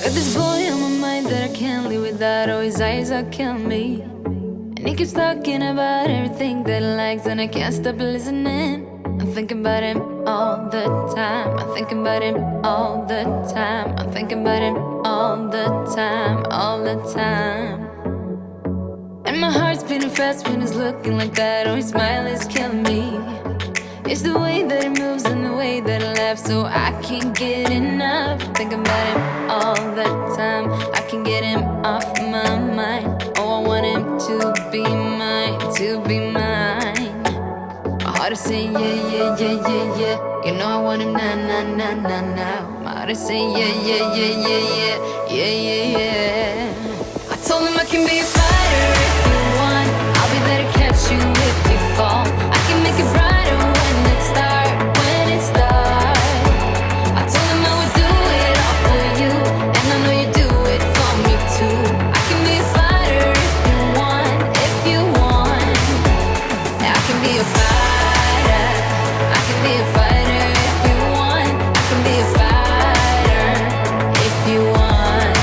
Got this boy on my mind that I can't live without. Oh, his eyes are killing me. And he keeps talking about everything that he likes, and I can't stop listening. I'm thinking about him all the time. I'm thinking about him all the time. I'm thinking about him all the time, all the time. And my heart's beating fast when he's looking like that. Oh, his smile is killing me. It's the way that he moves and the way that he laughs, so I can't get enough. Thinking about him all the time. I can't get him off my mind. Oh, I want him to be mine, to be mine. My heart is saying yeah, yeah, yeah, yeah, yeah. You know I want him now, now, now, now, now. My heart is saying yeah, yeah, yeah, yeah, yeah, yeah, yeah, yeah. I told him I can be a fighter if you want. I'll be there to catch you if you fall. I can make it brighter when it starts, when it starts. I told him I would do it all for you, and I know you do it for me too. I can be a fighter if you want, if you want. I can be a fighter. I can be a fighter if you want. I can be a fighter if you want.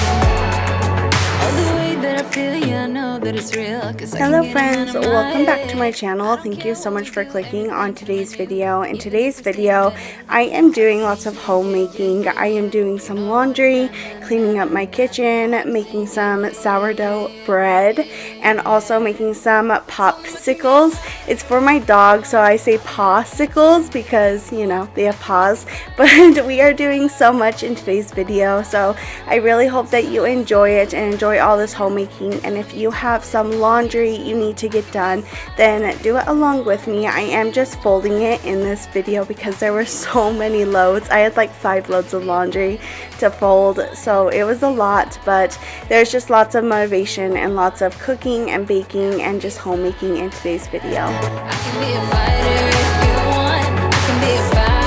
Oh, the way that I feel, yeah, I know that it's real. Hello friends, welcome back to my channel. Thank you so much for clicking on today's video. In today's video, I am doing lots of homemaking. I am doing some laundry, cleaning up my kitchen, making some sourdough bread, and also making some popsicles. It's for my dog, so I say pawsicles because, you know, they have paws. But we are doing so much in today's video, so I really hope that you enjoy it and enjoy all this homemaking. And if you have some laundry you need to get done, then do it along with me. I am just folding it in this video because there were so many loads. I had like 5 loads of laundry to fold, so it was a lot, but there's just lots of motivation and lots of cooking and baking and just homemaking in today's video. I can be a fighter if you want. I can be a fighter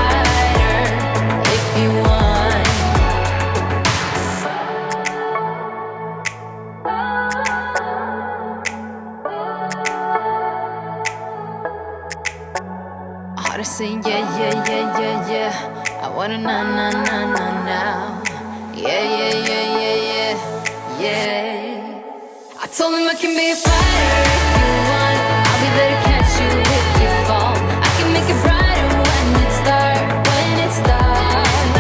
if you want. Heart is saying yeah, yeah, yeah, yeah, yeah. I wanna now, now, now, now, now. Yeah, yeah, yeah, yeah, yeah, yeah. I told him I can be a fighter if you want. I'll be there to catch you if you fall. I can make it brighter when it starts, when it starts.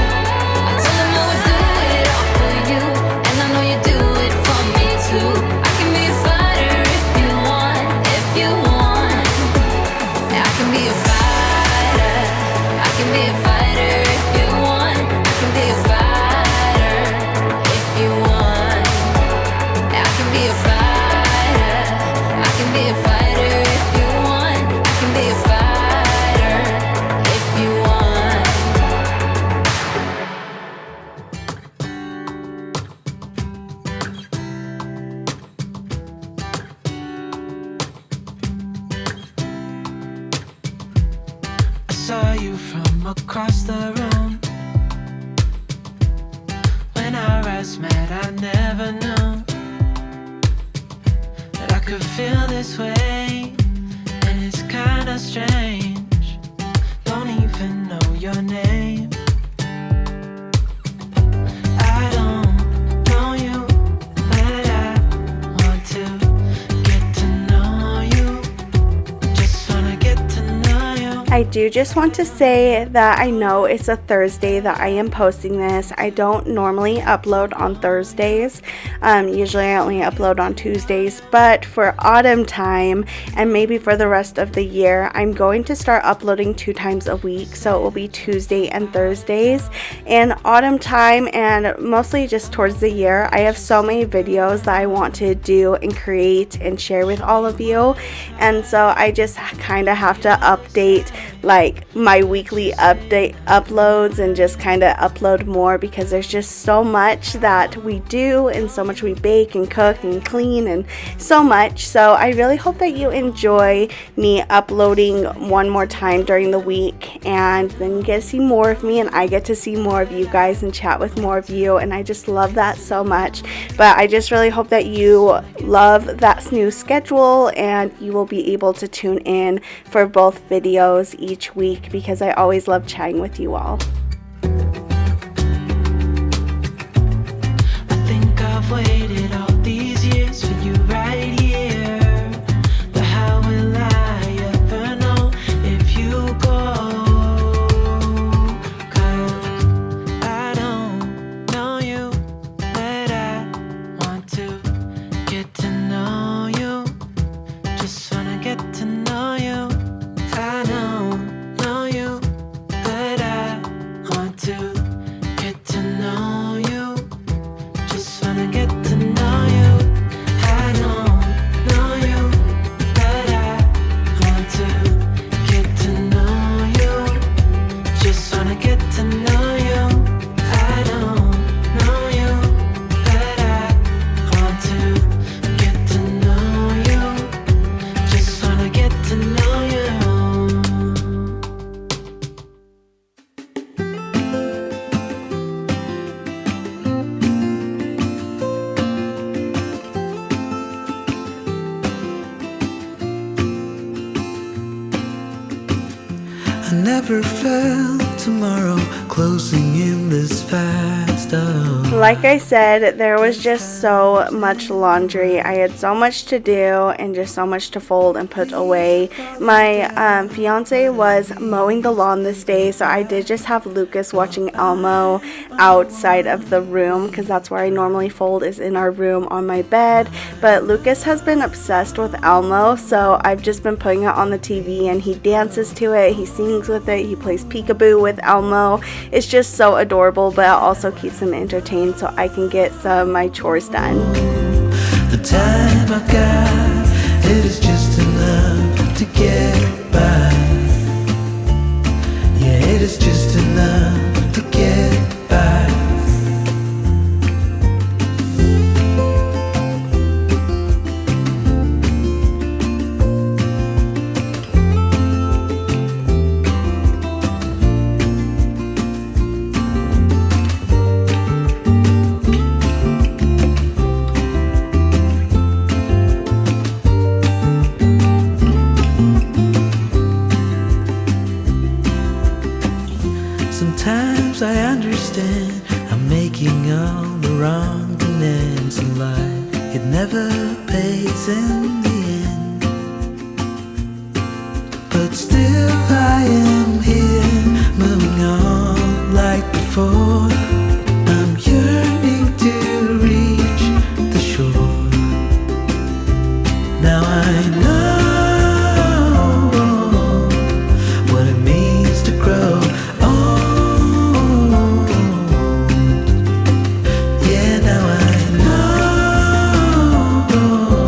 I told him I would do it all for you, and I know you do it for me too. I can be a fighter if you want, if you want. I can be a fighter. I can be a fighter if you want. I can be a fighter if you want. I can be a fighter. I can be a fighter if you want. I can be a fighter if you want. I saw you from across the room. When our eyes met, I never knew that I could feel this way, and it's kinda strange. Don't even know your name. I don't know you, but I want to get to know you. Just wanna get to know you. I do just want to say that I know it's a Thursday that I am posting this. I don't normally upload on Thursdays. Usually I only upload on Tuesdays, but for autumn time and maybe for the rest of the year, I'm going to start uploading 2 times a week. So it will be Tuesday and Thursdays. In autumn time and mostly just towards the year, I have so many videos that I want to do and create and share with all of you. And so I just kind of have to update like my weekly uploads and just kind of upload more because there's just so much that we do and so much we bake and cook and clean and so much. So I really hope that you enjoy me uploading one more time during the week, and then you get to see more of me and I get to see more of you guys and chat with more of you, and I just love that so much. But I just really hope that you love that new schedule and you will be able to tune in for both videos each week because I always love chatting with you all. I I never felt tomorrow closing in this fast. Oh. Like I said, there was just so much laundry. I had so much to do and just so much to fold and put away. My fiance was mowing the lawn this day, so I did just have Lucas watching Elmo outside of the room, because that's where I normally fold, is in our room on my bed. But Lucas has been obsessed with Elmo, so I've just been putting it on the TV and he dances to it, he sings with it, he plays peekaboo with Elmo. It's just so adorable, but it also keeps him entertained so I can get some of my chores done. The time I got, it is just enough to get by. Yeah, it is just enough to get by. Sometimes I understand I'm making all the wrong demands in life. It never pays in the end, but still I am here, moving on like before. I'm yearning to reach the shore. Now I know what it means to grow.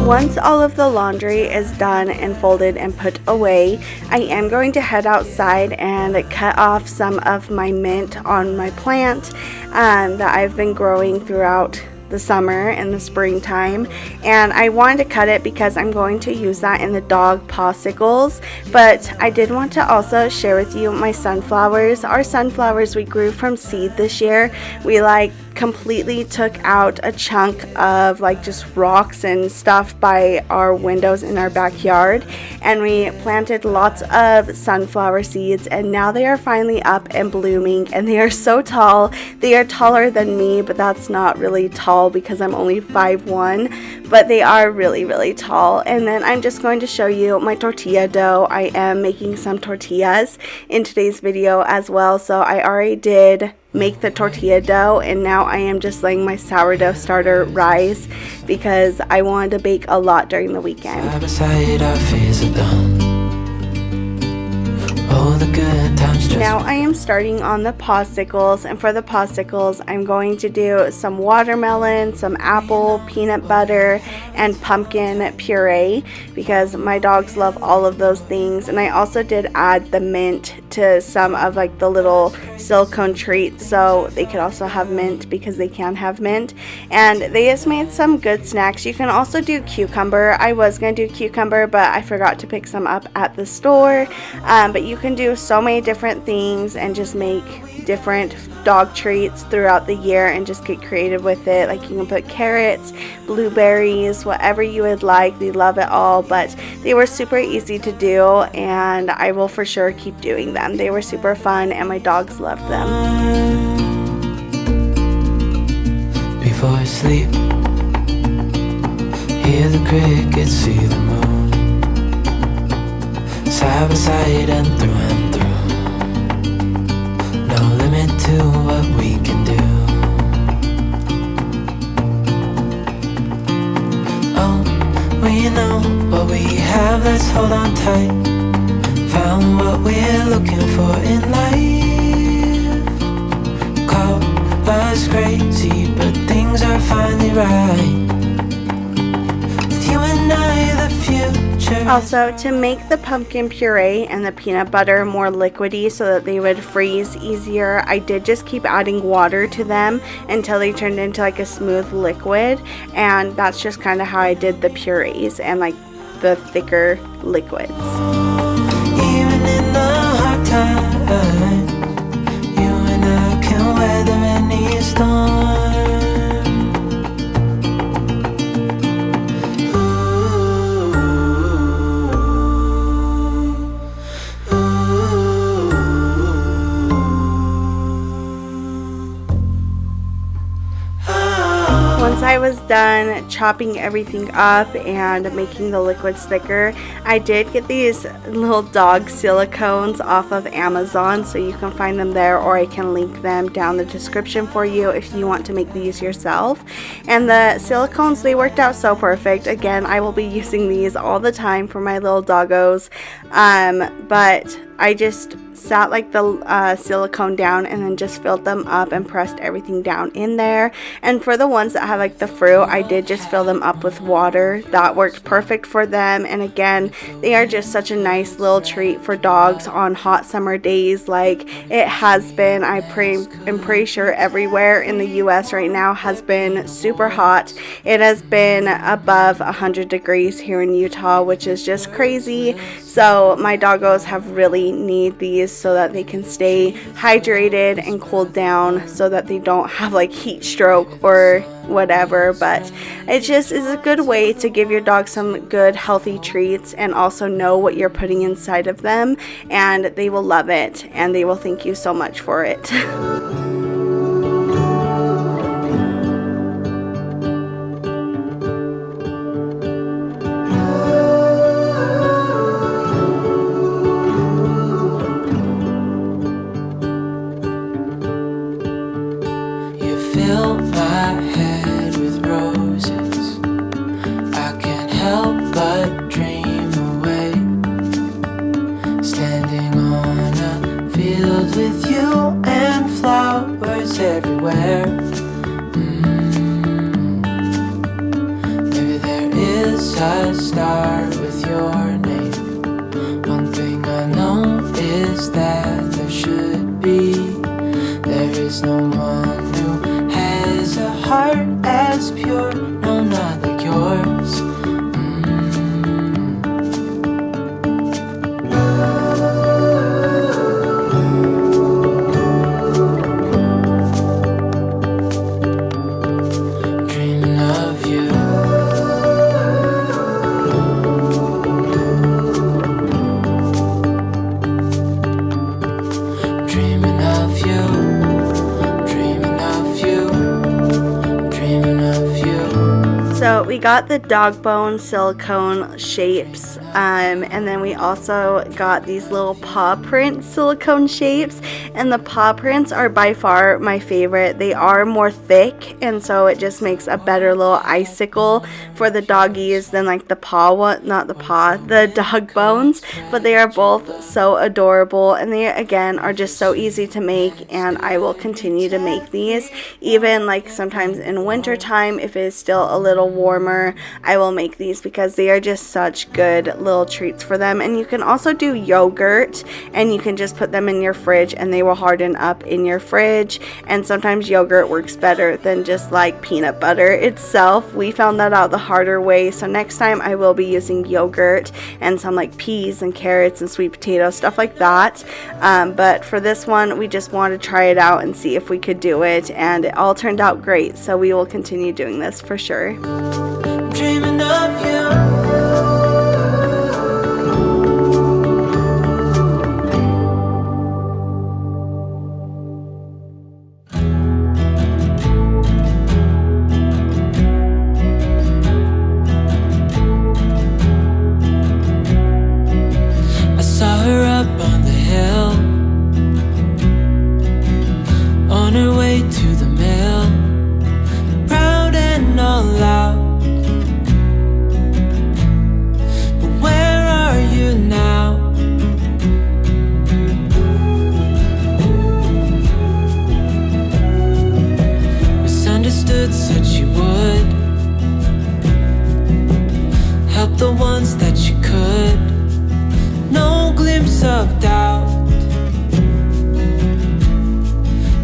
Once all of the laundry is done and folded and put away, I am going to head outside and cut off some of my mint on my plant that I've been growing throughout the summer and the springtime, and I wanted to cut it because I'm going to use that in the dog Pawsicles. But I did want to also share with you my sunflowers. Our sunflowers we grew from seed this year. We completely took out a chunk of just rocks and stuff by our windows in our backyard, and we planted lots of sunflower seeds, and now they are finally up and blooming, and they are so tall. They are taller than me, but that's not really tall because I'm only 5'1", but they are really, really tall. And then I'm just going to show you my tortilla dough. I am making some tortillas in today's video as well, so I already did make the tortilla dough, and now I am just letting my sourdough starter rise because I wanted to bake a lot during the weekend. Side by side, our fears are done. Oh, the good times just Now I am starting on the Pawsicles, and for the Pawsicles I'm going to do some watermelon, some apple, peanut butter, and pumpkin puree because my dogs love all of those things. And I also did add the mint to some of the little silicone treats so they could also have mint because they can have mint. And they just made some good snacks. You can also do cucumber. I was going to do cucumber, but I forgot to pick some up at the store. But you can do so many different things and just make different dog treats throughout the year and just get creative with it. You can put carrots, blueberries, whatever you would like. They love it all, but they were super easy to do, and I will for sure keep doing them. They were super fun and my dogs loved them. before I sleep. Hear the crickets, see the moon. Side by side and through. No limit to what we can do. Oh, we know what we have, let's hold on tight. Found what we're looking for in life. Call us crazy, but things are finally right. With you and I, the future. Also, to make the pumpkin puree and the peanut butter more liquidy so that they would freeze easier, I did just keep adding water to them until they turned into a smooth liquid, and that's just kind of how I did the purees and the thicker liquids. Even in the hard times, you and I can weather any storm. done chopping everything up and making the liquids thicker, I did get these little dog silicones off of Amazon, so you can find them there, or I can link them down the description for you if you want to make these yourself. And the silicones, they worked out so perfect. Again, I will be using these all the time for my little doggos, but I just sat like the silicone down and then just filled them up and pressed everything down in there. And for the ones that have like the fruit, I did just fill them up with water. That worked perfect for them. And again, they are just such a nice little treat for dogs on hot summer days like it has been. I'm pretty sure everywhere in the US right now has been super hot. It has been above 100 degrees here in Utah, which is just crazy. So my doggos have really need these so that they can stay hydrated and cooled down, so that they don't have like heat stroke or whatever. But it just is a good way to give your dog some good healthy treats and also know what you're putting inside of them, and they will love it and they will thank you so much for it. Fill my head with roses. I can't help but dream away, standing on a field with you and flowers everywhere. Maybe there is a star with your name. One thing I know is that there should be. There is no one who has a heart as pure, no, not like yours. Dreaming of you. Dreaming of you. So we got the dog bone silicone shapes, and then we also got these little paw print silicone shapes, and the paw prints are by far my favorite. They are more thick, and so it just makes a better little icicle for the doggies than like the the dog bones. But they are both so adorable, and they again are just so easy to make, and I will continue to make these even like sometimes in winter time. If it is still a little warmer, I will make these because they are just such good little treats for them. And you can also do yogurt, and you can just put them in your fridge and they will harden up in your fridge. And sometimes yogurt works better than just like peanut butter itself. We found that out the harder way, so next time I will be using yogurt and some like peas and carrots and sweet potatoes, stuff like that. But for this one, we just wanted to try it out and see if we could do it, and it all turned out great, so we will continue doing this for sure. Dreaming of you. I saw her up on the hill, on her way to the mill, proud and all out. Said she would help the ones that she could. No glimpse of doubt.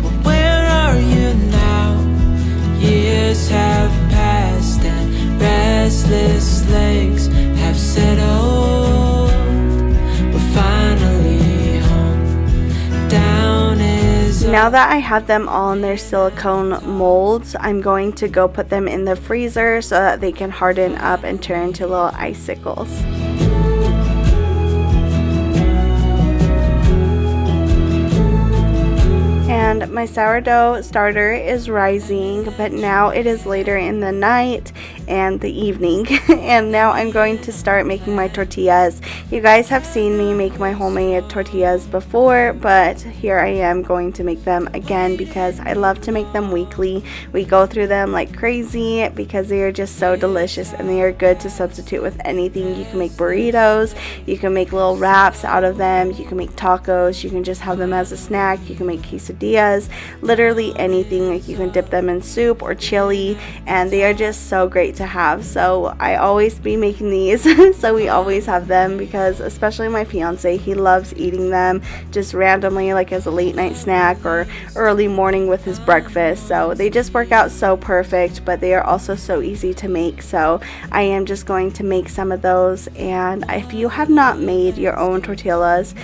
But where are you now? Years have passed and restless legs have settled. We're finally home. Down is Now that I have them all in their silicone molds, I'm going to go put them in the freezer so that they can harden up and turn into little icicles. And my sourdough starter is rising, but now it is later in the night and the evening, and now I'm going to start making my tortillas. You guys have seen me make my homemade tortillas before, but here I am going to make them again because I love to make them weekly. We go through them like crazy because they are just so delicious and they are good to substitute with anything. You can make burritos, you can make little wraps out of them, you can make tacos, you can just have them as a snack, you can make quesadillas, literally anything. Like you can dip them in soup or chili, and they are just so great to have. So I always be making these so we always have them, because especially my fiance, he loves eating them just randomly, like as a late night snack or early morning with his breakfast. So they just work out so perfect, but they are also so easy to make. So I am just going to make some of those. And if you have not made your own tortillas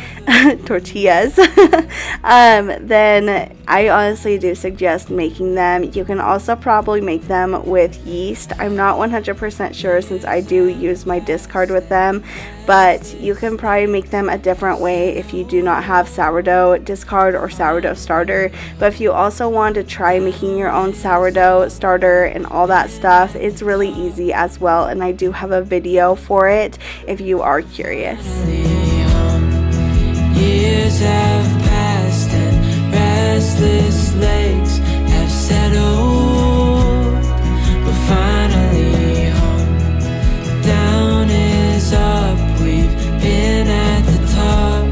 then I honestly do suggest making them. You can also probably make them with yeast. I'm not 100% sure since I do use my discard with them, but you can probably make them a different way if you do not have sourdough discard or sourdough starter. But if you also want to try making your own sourdough starter and all that stuff, it's really easy as well, and I do have a video for it if you are curious. Years have passed and restless legs have settled. We're finally home. Down is up, we've been at the top.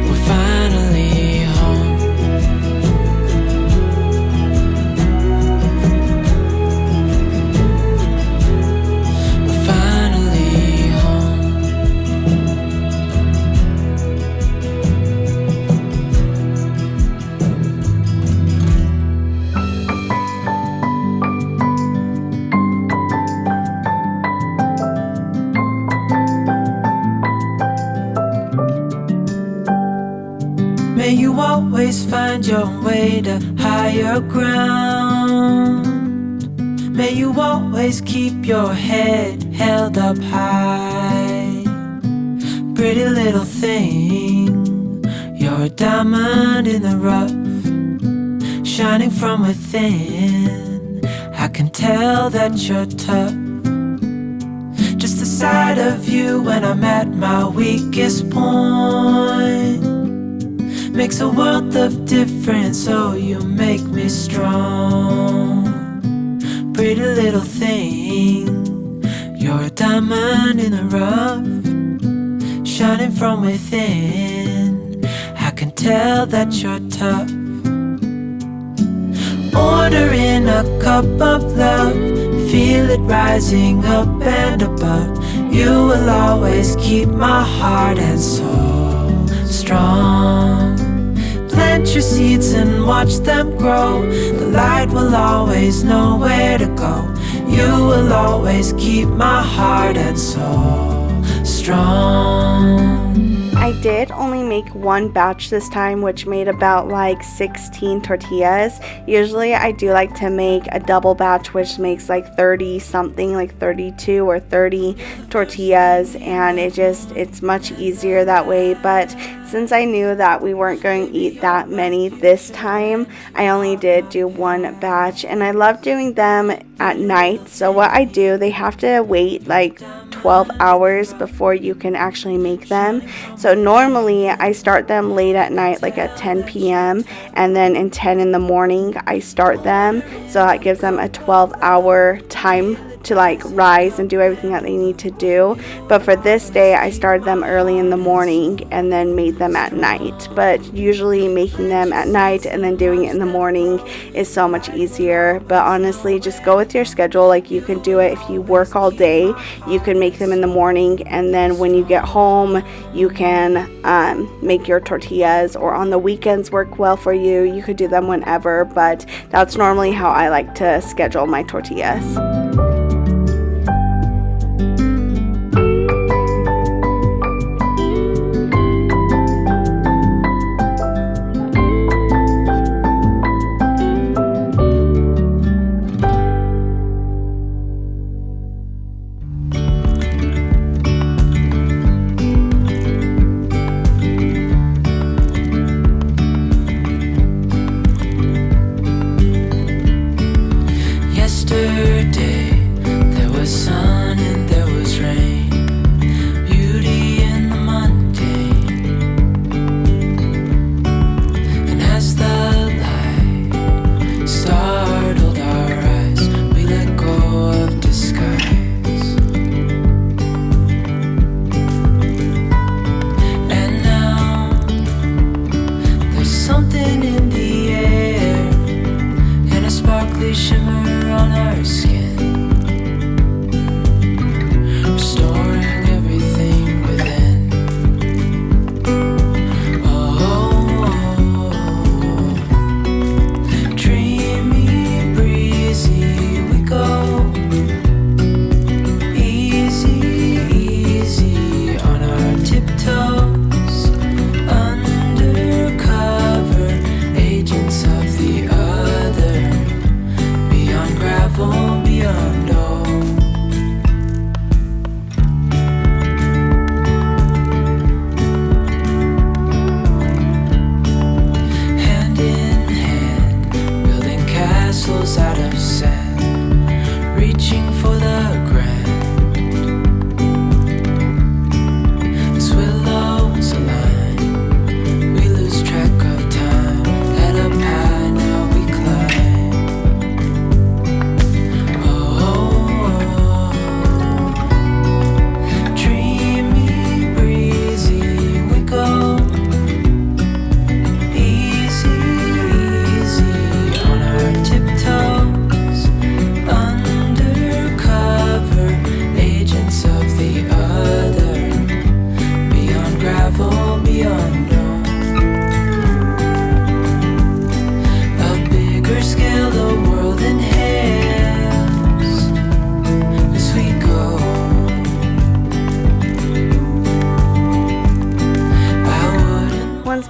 We're finally home. We're finally home. May you always find your way to higher ground. May you always keep your head held up high. Pretty little thing, you're a diamond in the rough, shining from within. I can tell that you're tough. Just the sight of you when I'm at my weakest point makes a world of difference, oh you make me strong. Pretty little thing, you're a diamond in the rough, shining from within. I can tell that you're tough. Ordering a cup of love, feel it rising up and above. You will always keep my heart and soul strong. Plant your seeds and watch them grow. The light will always know where to go. You will always keep my heart and soul strong. I did only make one batch this time, which made about like 16 tortillas. Usually I do like to make a double batch, which makes like 30 something, like 32 or 30 tortillas, and it's much easier that way. But since I knew that we weren't going to eat that many this time, I only did do one batch, and I love doing them at night. So what I do, they have to wait like 12 hours before you can actually make them. So normally I start them late at night, like at 10 p.m. and then in 10 in the morning I start them. So that gives them a 12-hour time to like rise and do everything that they need to do. But for this day I started them early in the morning and then made them at night. But usually making them at night and then doing it in the morning is so much easier. But honestly, just go with your schedule. Like you can do it if you work all day, you can make them in the morning, and then when you get home you can make your tortillas, or on the weekends work well for you. You could do them whenever, but that's normally how I like to schedule my tortillas.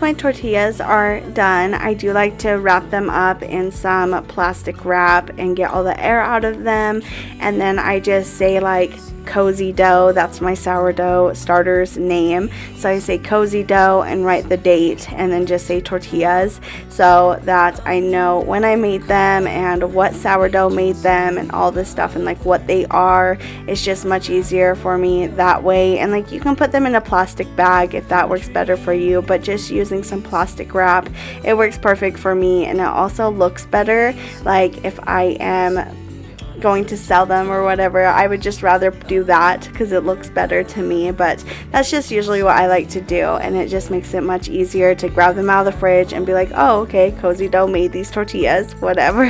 once my tortillas are done, I do like to wrap them up in some plastic wrap and get all the air out of them, and then I just say like Cozy Dough. That's my sourdough starter's name. So I say Cozy Dough and write the date and then just say tortillas, so that I know when I made them and what sourdough made them and all this stuff and like what they are. It's just much easier for me that way. And like you can put them in a plastic bag if that works better for you, but just using some plastic wrap, it works perfect for me, and it also looks better. Like if I am going to sell them or whatever, I would just rather do that because it looks better to me. But that's just usually what I like to do, and it just makes it much easier to grab them out of the fridge and be like, oh, okay, Cozy Dough made these tortillas, whatever.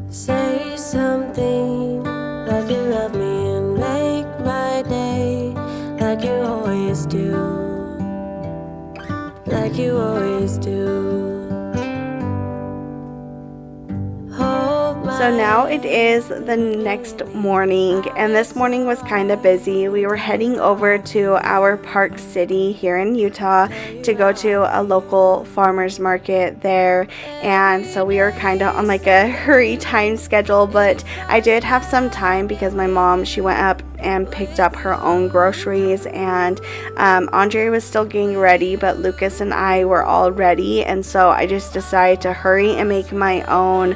Say something like you love me and make my day, like you always do, like you always do. So now it is the next morning, and this morning was kind of busy. We were heading over to our Park City here in Utah to go to a local farmer's market there, and so we were kind of on like a hurry time schedule, but I did have some time because my mom, she went up and picked up her own groceries, and Andre was still getting ready, but Lucas and I were all ready, and so I just decided to hurry and make my own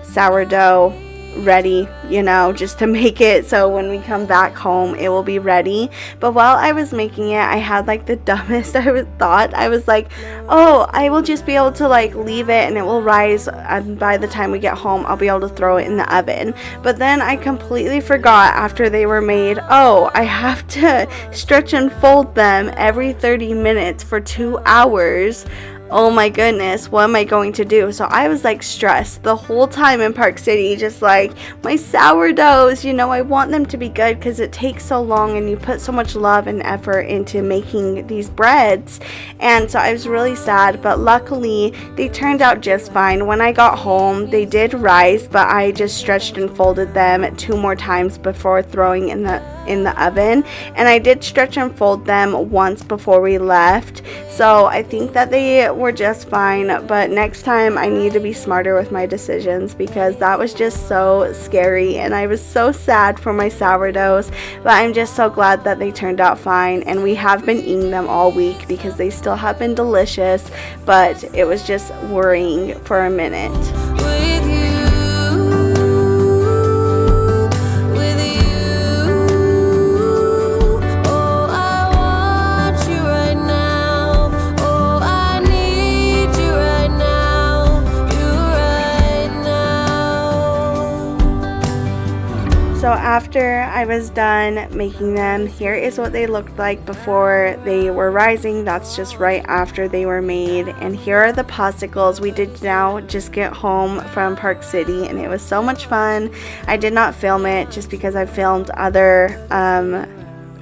sourdough ready, you know, just to make it so when we come back home it will be ready. But while I was making it, I had like the dumbest thought. I was like, oh, I will just be able to like leave it and it will rise, and by the time we get home I'll be able to throw it in the oven. But then I completely forgot after they were made, oh, I have to stretch and fold them every 30 minutes for 2 hours. Oh my goodness, what am I going to do? So I was like stressed the whole time in Park City, just like my sourdoughs, you know, I want them to be good because it takes so long and you put so much love and effort into making these breads. And so I was really sad, but luckily they turned out just fine. When I got home, they did rise, but I just stretched and folded them 2 more times before throwing in the oven. And I did stretch and fold them once before we left, so I think that they were just fine. But next time I need to be smarter with my decisions because that was just so scary and I was so sad for my sourdoughs. But I'm just so glad that they turned out fine, and we have been eating them all week because they still have been delicious, but it was just worrying for a minute. So after I was done making them, here is what they looked like before they were rising. That's just right after they were made. And here are the Pawsicles. We did now just get home from Park City and it was so much fun. I did not film it just because I filmed other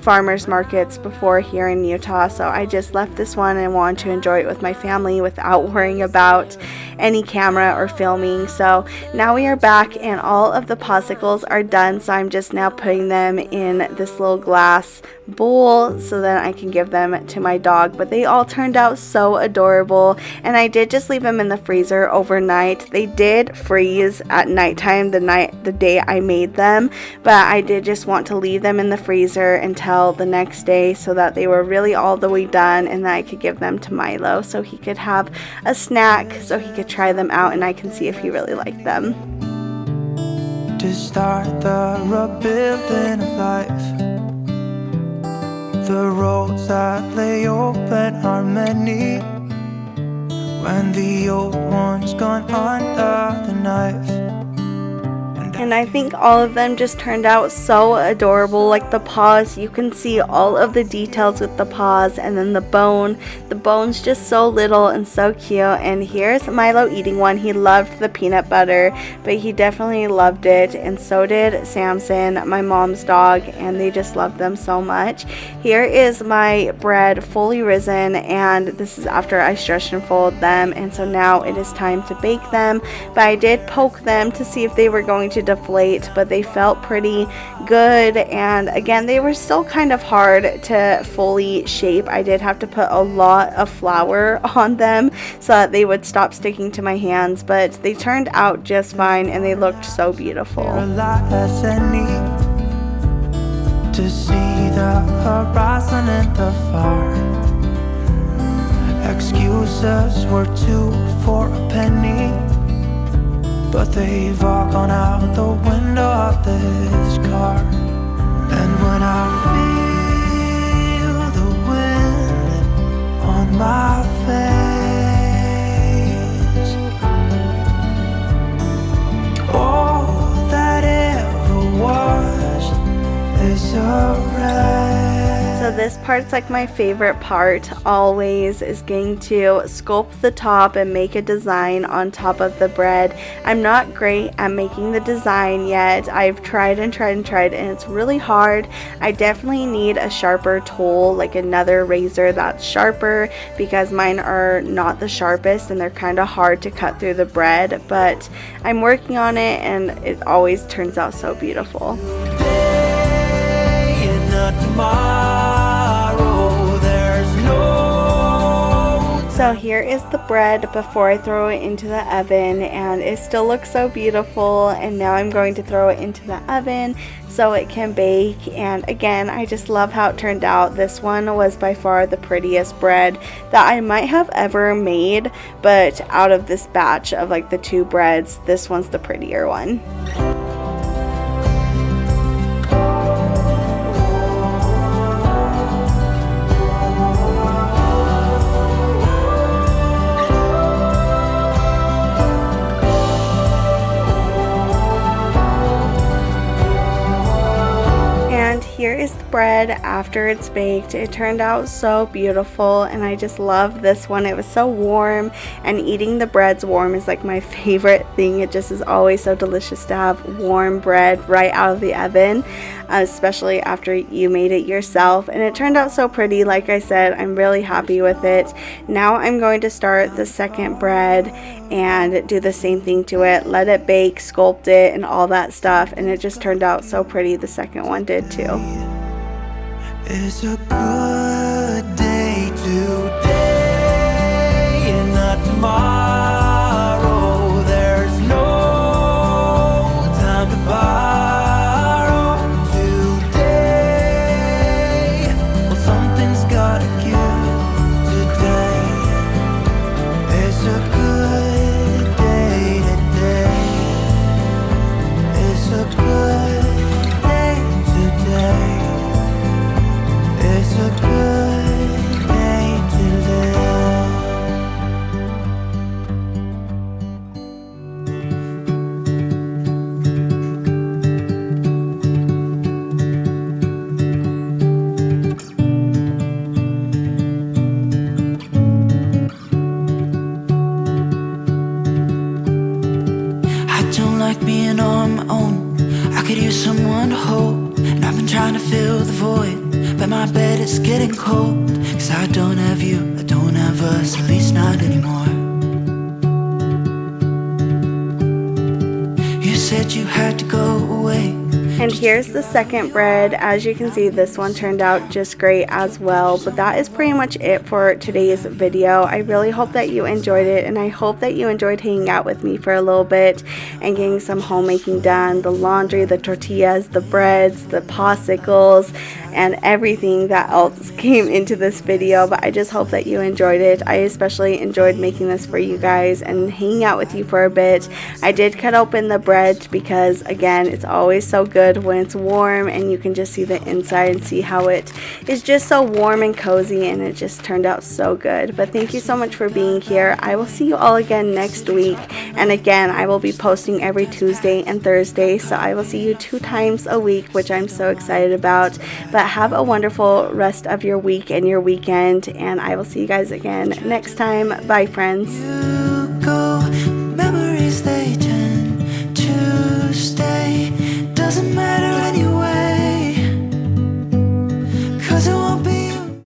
farmers markets before here in Utah, so I just left this one and wanted to enjoy it with my family without worrying about any camera or filming. So now we are back and all of the Pawsicles are done, so I'm just now putting them in this little glass bowl so that I can give them to my dog. But they all turned out so adorable, and I did just leave them in the freezer overnight. They did freeze at nighttime the day I made them, but I did just want to leave them in the freezer until the next day so that they were really all the way done, and that I could give them to Milo so he could have a snack, so he could try them out and I can see if he really liked them. To start the rebuilding of life, the roads that lay open are many. When the old one's gone under the knife, and And I think all of them just turned out so adorable. Like the paws, you can see all of the details with the paws, and then the bone. The bone's just so little and so cute. And here's Milo eating one. He loved the peanut butter, but he definitely loved it, and so did Samson, my mom's dog, and they just love them so much. Here is my bread fully risen, and this is after I stretched and folded them, and so now it is time to bake them. But I did poke them to see if they were going to deflate, but they felt pretty good, and again, they were still kind of hard to fully shape. I did have to put a lot of flour on them so that they would stop sticking to my hands, but they turned out just fine, and they looked so beautiful. To see the horizon and the far. Excuses were 2 for a penny, but they've all gone out the window of this car. And when I feel the wind on my face, all that ever was is a wreck. So this part's like my favorite part always, is getting to sculpt the top and make a design on top of the bread. I'm not great at making the design yet. I've tried and tried and tried, and it's really hard. I definitely need a sharper tool, like another razor that's sharper, because mine are not the sharpest and they're kind of hard to cut through the bread, but I'm working on it, and it always turns out so beautiful. So here is the bread before I throw it into the oven, and it still looks so beautiful, and now I'm going to throw it into the oven so it can bake. And again, I just love how it turned out. This one was by far the prettiest bread that I might have ever made, but out of this batch of like the 2 breads, this one's the prettier one. Here is the bread after it's baked. It turned out so beautiful, and I just love this one. It was so warm, and eating the breads warm is like my favorite thing. It just is always so delicious to have warm bread right out of the oven, especially after you made it yourself. And it turned out so pretty. Like I said, I'm really happy with it. Now I'm going to start the second bread and do the same thing to it, let it bake, sculpt it, and all that stuff, and it just turned out so pretty. The second one did too. It's a good day today and not tomorrow. There's no time to borrow today. Well, something's gotta give today. It's a good day today. It's a good day today. It's a good day to live. I don't like being on my own. I could use someone to hold, and I've been trying to fill the void, but my bed is getting cold. Cause I don't have you, I don't have us, at least not anymore. You said you had to go away. And here's the second bread. As you can see, this one turned out just great as well. But that is pretty much it for today's video. I really hope that you enjoyed it, and I hope that you enjoyed hanging out with me for a little bit and getting some homemaking done. The laundry, the tortillas, the breads, the Pawsicles, and everything that else came into this video. But I just hope that you enjoyed it. I especially enjoyed making this for you guys and hanging out with you for a bit. I did cut open the bread because, again, it's always so good good when it's warm and you can just see the inside and see how it is just so warm and cozy, and it just turned out so good. But thank you so much for being here. I will see you all again next week, and again I will be posting every Tuesday and Thursday, so I will see you 2 times a week, which I'm so excited about. But have a wonderful rest of your week and your weekend, and I will see you guys again next time. Bye, friends.